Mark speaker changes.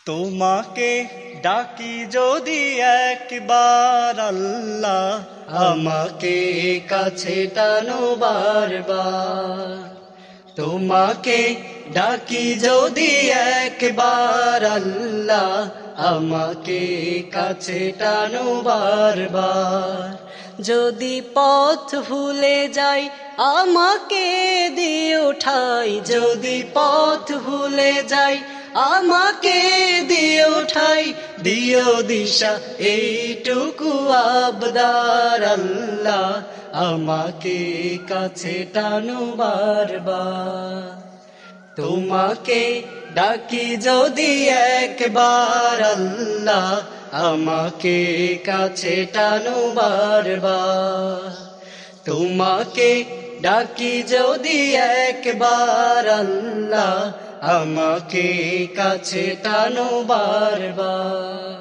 Speaker 1: তোমাকে ডাকি যদি একবার আল্লাহ, আমাকে কাছে টানো বারবার। তোমাকে ডাকি যদি একবার আল্লাহ, আমাকে কাছে টানো বারবার। যদি পথ ভুলে যাই আমাকে দিও ঠাই, যদি পথ ভুলে যাই আমাকে দিও ঠাই। দিও দিশা এইটুকু আবদার আল্লাহ, আমাকে কাছে টানো বারবার। তোমাকে ডাকি যদি একবার আল্লাহ, আমাকে কাছে টানো বারবার। তোমাকে ডাকি যদি একবার আল্লাহ, আমাকে কাছে টানো বারবার।